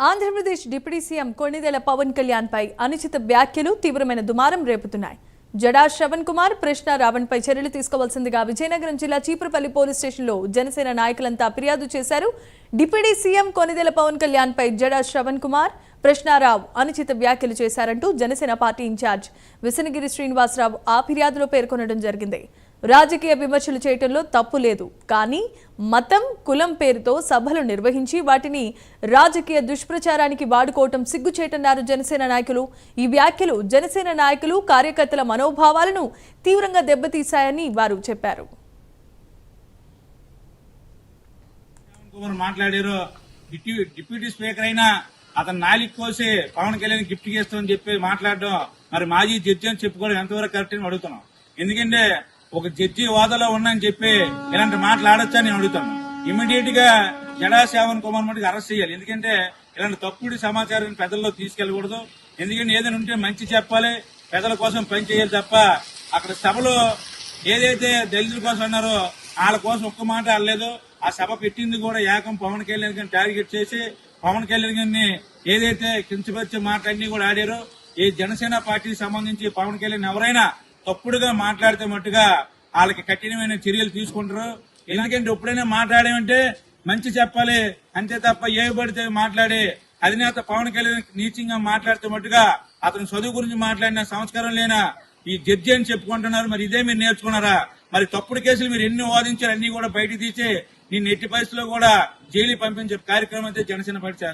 Andhra Pradesh deputy CM Konidela Pawan Kalyan పై అనుచిత వ్యాఖ్యలు తీవ్రమైన దుమారం రేపుతున్నాయి. జడా శ్రవణ్ కుమార్, ప్రశ్న రావణ్ పై చర్యలు తీసుకోవాల్సిందిగా విజయనగరం జిల్లా చీపురుపల్లి పోలీస్ స్టేషన్లో జనసేన నాయకులంతా ఫిర్యాదు చేశారు. డిప్యూటీ సీఎం కొణిదెల పవన్ కళ్యాణ్ పై జడా శ్రవణ్ కుమార్, ప్రశ్నారావు అనుచిత వ్యాఖ్యలు చేశారంటూ జనసేన పార్టీ ఇన్ఛార్జ్ విసనగిరి శ్రీనివాసరావు ఆ ఫిర్యాదులో పేర్కొనడం జరిగింది. రాజకీయ విమర్శలు చేయటంలో తప్పు లేదు, కానీ మతం, కులం పేరుతో సభలు నిర్వహించి వాటిని రాజకీయ దుష్ప్రచారానికి వాడుకోవటం సిగ్గుచేటన్నారు జనసేన నాయకులు. ఈ వ్యాఖ్యలు జనసేన నాయకులు, కార్యకర్తల మనోభావాలను తీవ్రంగా దెబ్బతీశాయని వారు చెప్పారు. మాట్లాడారు డిప్యూటీ స్పీకర్ అయినా అతను నాలికి కోసి పవన్ కళ్యాణ్ గిఫ్ట్ చేస్తామని చెప్పి మాట్లాడడం మరి మాజీ జడ్జి అని చెప్పుకోవడం ఎంతవరకు కరెక్ట్ అని అడుగుతున్నాం. ఎందుకంటే ఒక జడ్జి హోదాలో ఉన్నాయని చెప్పి ఇలాంటి మాట్లాడొచ్చని నేను అడుగుతాను. ఇమీడియట్ గా జడా శ్రవణ్ కుమార్ మటుకు అరెస్ట్ చేయాలి. ఎందుకంటే ఇలాంటి తప్పుడు సమాచారాన్ని ప్రజల్లో తీసుకెళ్లకూడదు. ఎందుకంటే ఏదైనా ఉంటే మంచి చెప్పాలి, ప్రజల కోసం పని చేయాలి తప్ప అక్కడ సభలో ఏదైతే దళితుల కోసం అన్నారో వాళ్ళ కోసం ఒక్క మాట అనలేదు. ఆ సభ పెట్టింది కూడా ఏకం పవన్ కళ్యాణ్ గారిని టార్గెట్ చేసి పవన్ కళ్యాణ్ గారిని ఏదైతే కించపరిచే మాటలన్నీ కూడా ఆడారో, ఈ జనసేన పార్టీకి సంబంధించి పవన్ కళ్యాణ్ ఎవరైనా తప్పుడుగా మాట్లాడితే మట్టుగా వాళ్ళకి కఠినమైన చర్యలు తీసుకుంటారు. ఎందుకంటే ఎప్పుడైనా మాట్లాడేమంటే మంచి చెప్పాలి అంతే తప్ప ఏ పడితే మాట్లాడి అధినేత పవన్ కళ్యాణ్ నీచంగా మాట్లాడితే మట్టుగా అతను చదువు గురించి మాట్లాడిన సంస్కారం లేనా ఈ జడ్జి అని చెప్పుకుంటున్నారు. మరి ఇదే మీరు నేర్చుకున్నారా? మరి తప్పుడు కేసులు మీరు ఎన్ని వాదించారు అన్ని కూడా బయటకు తీసి నిన్ను ఎట్టి పరిస్థితుల్లో కూడా జైలు పంపించే కార్యక్రమం అయితే జనసేన పార్టీ చేస్తారు.